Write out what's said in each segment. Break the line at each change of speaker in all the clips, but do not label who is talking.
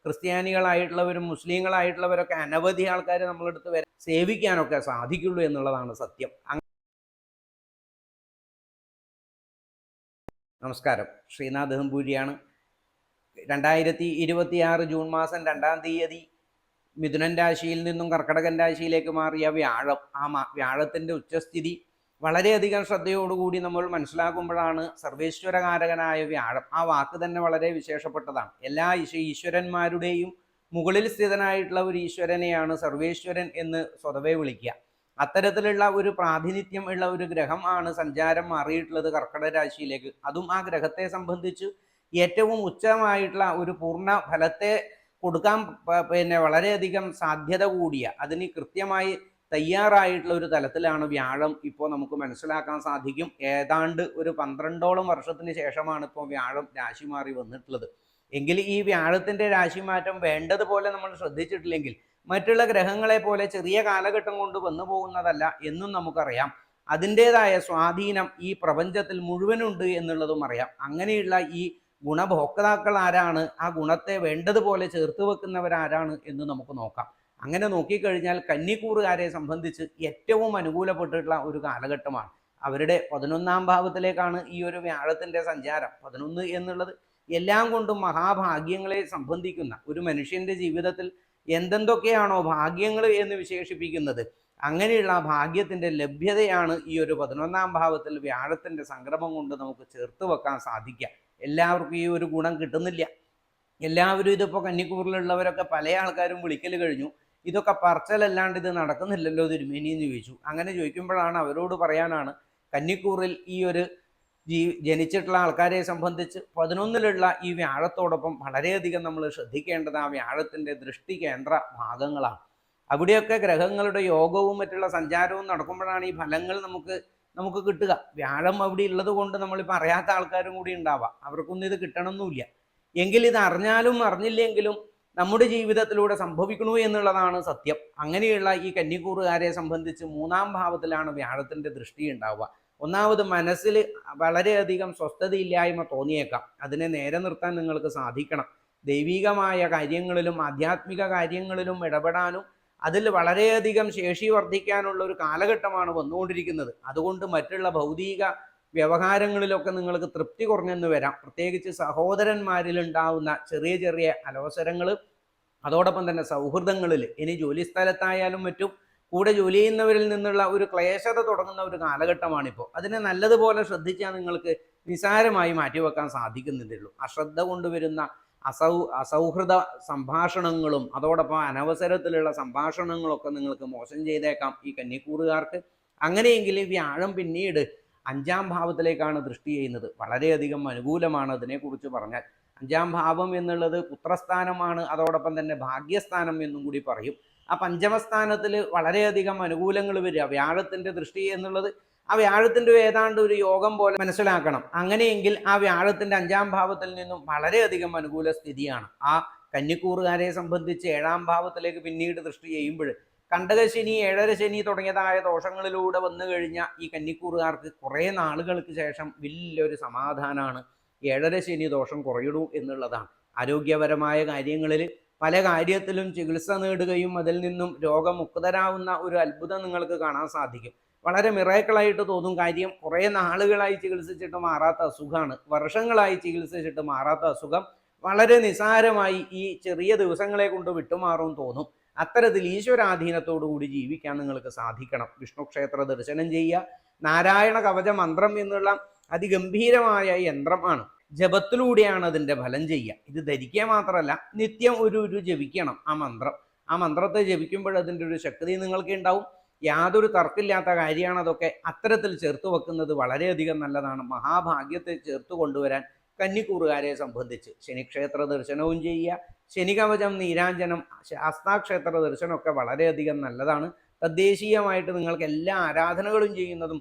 ക്രിസ്ത്യാനികളായിട്ടുള്ളവരും മുസ്ലിങ്ങളായിട്ടുള്ളവരൊക്കെ അനവധി ആൾക്കാർ നമ്മളെടുത്ത് വരെ സേവിക്കാനൊക്കെ സാധിക്കുള്ളൂ എന്നുള്ളതാണ് സത്യം. നമസ്കാരം, ശ്രീനാഥ് ഹംപൂരിയാണ്. 2026 ജൂൺ മാസം 2-ാം തീയതി മിഥുനൻ രാശിയിൽ നിന്നും കർക്കടകൻ രാശിയിലേക്ക് മാറിയ വ്യാഴം, വ്യാഴത്തിൻ്റെ ഉച്ചസ്ഥിതി വളരെയധികം ശ്രദ്ധയോടുകൂടി നമ്മൾ മനസ്സിലാക്കുമ്പോഴാണ് സർവേശ്വരകാരകനായ വ്യാഴം, ആ വാക്ക് തന്നെ വളരെ വിശേഷപ്പെട്ടതാണ്. എല്ലാ ഈശ്വരന്മാരുടെയും മുകളിൽ സ്ഥിതനായിട്ടുള്ള ഒരു ഈശ്വരനെയാണ് സർവേശ്വരൻ എന്ന് സ്വതവേ വിളിക്കുക. അത്തരത്തിലുള്ള ഒരു പ്രാതിനിധ്യം ഉള്ള ഒരു ഗ്രഹം ആണ് സഞ്ചാരം മാറിയിട്ടുള്ളത് കർക്കടക രാശിയിലേക്ക്. അതും ആ ഗ്രഹത്തെ സംബന്ധിച്ച് ഏറ്റവും ഉച്ചമായിട്ടുള്ള ഒരു പൂർണ്ണ ഫലത്തെ കൊടുക്കാൻ വളരെയധികം സാധ്യത കൂടിയ, അതിന് കൃത്യമായി തയ്യാറായിട്ടുള്ള ഒരു തലത്തിലാണ് വ്യാഴം ഇപ്പോൾ നമുക്ക് മനസ്സിലാക്കാൻ സാധിക്കും. ഏതാണ്ട് ഒരു 12ഓളം വർഷത്തിന് ശേഷമാണ് ഇപ്പോൾ വ്യാഴം രാശി മാറി വന്നിട്ടുള്ളത്. എങ്കിൽ ഈ വ്യാഴത്തിൻ്റെ രാശിമാറ്റം വേണ്ടതുപോലെ നമ്മൾ ശ്രദ്ധിച്ചിട്ടില്ലെങ്കിൽ മറ്റുള്ള ഗ്രഹങ്ങളെ പോലെ ചെറിയ കാലഘട്ടം കൊണ്ട് വന്നു പോകുന്നതല്ല എന്നും നമുക്കറിയാം. അതിൻ്റെതായ സ്വാധീനം ഈ പ്രപഞ്ചത്തിൽ മുഴുവനുണ്ട് എന്നുള്ളതും അറിയാം. അങ്ങനെയുള്ള ഈ ഗുണഭോക്താക്കൾ ആരാണ്, ആ ഗുണത്തെ വേണ്ടതുപോലെ ചേർത്ത് വെക്കുന്നവരാരാണ് എന്ന് നമുക്ക് നോക്കാം. അങ്ങനെ നോക്കിക്കഴിഞ്ഞാൽ കന്നിക്കൂറുകാരെ സംബന്ധിച്ച് ഏറ്റവും അനുകൂലപ്പെട്ടിട്ടുള്ള ഒരു കാലഘട്ടമാണ്. അവരുടെ 11-ാം ഭാവത്തിലേക്കാണ് ഈ ഒരു വ്യാഴത്തിൻ്റെ സഞ്ചാരം. 11 എന്നുള്ളത് എല്ലാം കൊണ്ടും മഹാഭാഗ്യങ്ങളെ സംബന്ധിക്കുന്ന, ഒരു മനുഷ്യൻ്റെ ജീവിതത്തിൽ എന്തെന്തൊക്കെയാണോ ഭാഗ്യങ്ങൾ എന്ന് വിശേഷിപ്പിക്കുന്നത്, അങ്ങനെയുള്ള ഭാഗ്യത്തിൻ്റെ ലഭ്യതയാണ് ഈ ഒരു 11-ാം ഭാവത്തിൽ വ്യാഴത്തിൻ്റെ സംക്രമം കൊണ്ട് നമുക്ക് ചേർത്ത് വെക്കാൻ സാധിക്കുക. എല്ലാവർക്കും ഈ ഒരു ഗുണം കിട്ടുന്നില്ല. എല്ലാവരും ഇതിപ്പോൾ കന്നിക്കൂറിലുള്ളവരൊക്കെ പല ആൾക്കാരും വിളിക്കൽ കഴിഞ്ഞു, ഇതൊക്കെ പറച്ചലല്ലാണ്ട് ഇത് നടക്കുന്നില്ലല്ലോ തിരുമേനി എന്ന് ചോദിച്ചു. അങ്ങനെ ചോദിക്കുമ്പോഴാണ് അവരോട് പറയാനാണ്, കന്നിക്കൂറിൽ ഈ ഒരു ജനിച്ചിട്ടുള്ള ആൾക്കാരെ സംബന്ധിച്ച് 11-ലുള്ള ഈ വ്യാഴത്തോടൊപ്പം വളരെയധികം നമ്മൾ ശ്രദ്ധിക്കേണ്ടത് ആ വ്യാഴത്തിൻ്റെ ദൃഷ്ടി കേന്ദ്ര ഭാഗങ്ങളാണ്. അവിടെയൊക്കെ ഗ്രഹങ്ങളുടെ യോഗവും മറ്റുള്ള സഞ്ചാരവും നടക്കുമ്പോഴാണ് ഈ ഫലങ്ങൾ നമുക്ക് കിട്ടുക. വ്യാഴം അവിടെ ഉള്ളത് കൊണ്ട് നമ്മളിപ്പോൾ അറിയാത്ത ആൾക്കാരും കൂടി ഉണ്ടാവാം, അവർക്കൊന്നും ഇത് കിട്ടണമെന്നില്ല. എങ്കിൽ ഇത് അറിഞ്ഞാലും അറിഞ്ഞില്ലെങ്കിലും നമ്മുടെ ജീവിതത്തിലൂടെ സംഭവിക്കണു എന്നുള്ളതാണ് സത്യം. അങ്ങനെയുള്ള ഈ കന്നിക്കൂറുകാരെ സംബന്ധിച്ച് 3-ാം ഭാവത്തിലാണ് വ്യാഴത്തിൻ്റെ ദൃഷ്ടി ഉണ്ടാവുക. ഒന്നാമത് മനസ്സിൽ വളരെയധികം സ്വസ്ഥതയില്ലായ്മ തോന്നിയേക്കാം. അതിനെ നേരെ നിർത്താൻ നിങ്ങൾക്ക് സാധിക്കണം. ദൈവികമായ കാര്യങ്ങളിലും ആധ്യാത്മിക കാര്യങ്ങളിലും ഇടപെടാനും അതിൽ വളരെയധികം ശേഷി വർദ്ധിക്കാനുള്ള ഒരു കാലഘട്ടമാണ് വന്നുകൊണ്ടിരിക്കുന്നത്. അതുകൊണ്ട് മറ്റുള്ള ഭൗതിക വ്യവഹാരങ്ങളിലൊക്കെ നിങ്ങൾക്ക് തൃപ്തി കുറഞ്ഞെന്ന് വരാം. പ്രത്യേകിച്ച് സഹോദരന്മാരിലുണ്ടാവുന്ന ചെറിയ ചെറിയ അലോസരങ്ങൾ, അതോടൊപ്പം തന്നെ സൗഹൃദങ്ങളിൽ, ഇനി ജോലിസ്ഥലത്തായാലും മറ്റും കൂടെ ജോലി ചെയ്യുന്നവരിൽ നിന്നുള്ള ഒരു ക്ലേശത തുടങ്ങുന്ന ഒരു കാലഘട്ടമാണിപ്പോൾ. അതിനെ നല്ലതുപോലെ ശ്രദ്ധിച്ചാൽ നിങ്ങൾക്ക് നിസാരമായി മാറ്റിവെക്കാൻ സാധിക്കുന്നില്ലുള്ളൂ. അശ്രദ്ധ കൊണ്ടുവരുന്ന അസൗഹൃദ സംഭാഷണങ്ങളും അതോടൊപ്പം അനവസരത്തിലുള്ള സംഭാഷണങ്ങളൊക്കെ നിങ്ങൾക്ക് മോശം ചെയ്തേക്കാം ഈ കന്നിക്കൂറുകാർക്ക്. അങ്ങനെയെങ്കിൽ വ്യാഴം പിന്നീട് 5-ാം ഭാവത്തിലേക്കാണ് ദൃഷ്ടി ചെയ്യുന്നത്. വളരെയധികം അനുകൂലമാണ് അതിനെക്കുറിച്ച് പറഞ്ഞാൽ. 5-ാം ഭാവം എന്നുള്ളത് പുത്രസ്ഥാനമാണ്, അതോടൊപ്പം തന്നെ ഭാഗ്യസ്ഥാനം എന്നും കൂടി പറയും. ആ 5ാം-സ്ഥാനത്തിൽ വളരെയധികം അനുകൂലങ്ങൾ വരിക. വ്യാഴത്തിൻ്റെ ദൃഷ്ടി എന്നുള്ളത് ആ വ്യാഴത്തിൻ്റെ ഏതാണ്ട് ഒരു യോഗം പോലെ മനസ്സിലാക്കണം. അങ്ങനെയെങ്കിൽ ആ വ്യാഴത്തിൻ്റെ 5-ാം ഭാവത്തിൽ നിന്നും വളരെയധികം അനുകൂല സ്ഥിതിയാണ്. ആ കന്നിക്കൂറുകാരെ സംബന്ധിച്ച് 7-ാം ഭാവത്തിലേക്ക് പിന്നീട് ദൃഷ്ടി ചെയ്യുമ്പോൾ കണ്ടകശനി, 7ര ശനി തുടങ്ങിയതായ ദോഷങ്ങളിലൂടെ വന്നു കഴിഞ്ഞ ഈ കന്നിക്കൂറുകാർക്ക് കുറേ നാളുകൾക്ക് ശേഷം വലിയൊരു സമാധാനമാണ്. 7ര ശനി ദോഷം കുറയണു എന്നുള്ളതാണ്. ആരോഗ്യപരമായ കാര്യങ്ങളിൽ പല കാര്യത്തിലും ചികിത്സ നേടുകയും അതിൽ നിന്നും രോഗമുക്തരാവുന്ന ഒരു അത്ഭുതം നിങ്ങൾക്ക് കാണാൻ സാധിക്കും. വളരെ മിറാക്കിളായിട്ട് തോന്നും. കാര്യം കുറേ നാളുകളായി ചികിത്സിച്ചിട്ട് മാറാത്ത അസുഖമാണ്, വർഷങ്ങളായി ചികിത്സിച്ചിട്ട് മാറാത്ത അസുഖം വളരെ നിസാരമായി ഈ ചെറിയ ദിവസങ്ങളെ കൊണ്ട് വിട്ടുമാറും തോന്നും. അത്തരത്തിൽ ഈശ്വരാധീനത്തോടു കൂടി ജീവിക്കാൻ നിങ്ങൾക്ക് സാധിക്കണം. വിഷ്ണു ക്ഷേത്ര ദർശനം ചെയ്യുക. നാരായണ കവച മന്ത്രം എന്നുള്ള അതിഗംഭീരമായ യന്ത്രമാണ്. ജപത്തിലൂടെയാണ് അതിൻ്റെ ഫലം ചെയ്യുക. ഇത് ധരിക്കുക മാത്രമല്ല, നിത്യം ഒരു ജപിക്കണം ആ മന്ത്രം. ആ മന്ത്രത്തെ ജപിക്കുമ്പോൾ അതിൻ്റെ ഒരു ശക്തി നിങ്ങൾക്ക് ഉണ്ടാവും. യാതൊരു തർക്കമില്ലാത്ത കാര്യമാണ് അതൊക്കെ. അത്തരത്തിൽ ചേർത്ത് വെക്കുന്നത് വളരെയധികം നല്ലതാണ്. മഹാഭാഗ്യത്തെ ചേർത്ത് കൊണ്ടുവരാൻ കന്നിക്കൂറുകാരെ സംബന്ധിച്ച് ശനിക്ഷേത്ര ദർശനവും ചെയ്യുക. ശനികവചം, നീരാഞ്ജനം, ശാസ്താക്ഷേത്ര ദർശനമൊക്കെ വളരെയധികം നല്ലതാണ്. തദ്ദേശീയമായിട്ട് നിങ്ങൾക്ക് എല്ലാ ആരാധനകളും ചെയ്യുന്നതും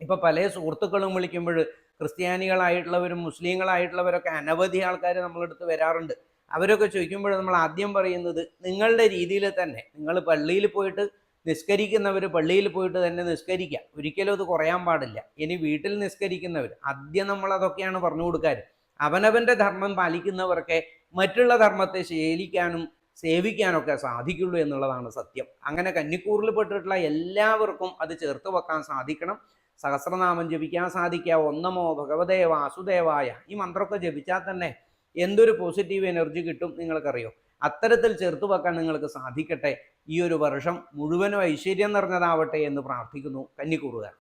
ഇപ്പോൾ പല സുഹൃത്തുക്കളും വിളിക്കുമ്പോൾ ക്രിസ്ത്യാനികളായിട്ടുള്ളവരും മുസ്ലിങ്ങളായിട്ടുള്ളവരൊക്കെ അനവധി ആൾക്കാർ നമ്മളെടുത്ത് വരാറുണ്ട്. അവരൊക്കെ ചോദിക്കുമ്പോൾ നമ്മൾ ആദ്യം പറയുന്നത്, നിങ്ങളുടെ രീതിയിൽ തന്നെ നിങ്ങൾ പള്ളിയിൽ പോയിട്ട് നിസ്കരിക്കുന്നവർ പള്ളിയിൽ പോയിട്ട് തന്നെ നിസ്കരിക്കുക, ഒരിക്കലും അത് കുറയാൻ പാടില്ല. ഇനി വീട്ടിൽ നിസ്കരിക്കുന്നവർ ആദ്യം നമ്മളതൊക്കെയാണ് പറഞ്ഞു കൊടുക്കാറ്. അവനവൻ്റെ ധർമ്മം പാലിക്കുന്നവർക്ക് മറ്റുള്ള ധർമ്മത്തെ ശീലിക്കാനും സേവിക്കാനൊക്കെ സാധിക്കുള്ളൂ എന്നുള്ളതാണ് സത്യം. അങ്ങനെ കന്നിക്കൂറിൽ പെട്ടിട്ടുള്ള എല്ലാവർക്കും അത് ചേർത്ത് വെക്കാൻ സാധിക്കണം. സഹസ്രനാമം ജപിക്കാൻ സാധിക്കുക. ഓം നമോ ഭഗവതേ വാസുദേവായ ഈ മന്ത്രമൊക്കെ ജപിച്ചാൽ തന്നെ എന്തൊരു പോസിറ്റീവ് എനർജി കിട്ടും നിങ്ങൾക്കറിയോ. അത്തരത്തിൽ ചേർത്ത് വെക്കാൻ നിങ്ങൾക്ക് സാധിക്കട്ടെ. ഈ ഒരു വർഷം മുഴുവനും ഐശ്വര്യം നിറഞ്ഞതാവട്ടെ എന്ന് പ്രാർത്ഥിക്കുന്നു കന്നിക്കൂറുകാർ.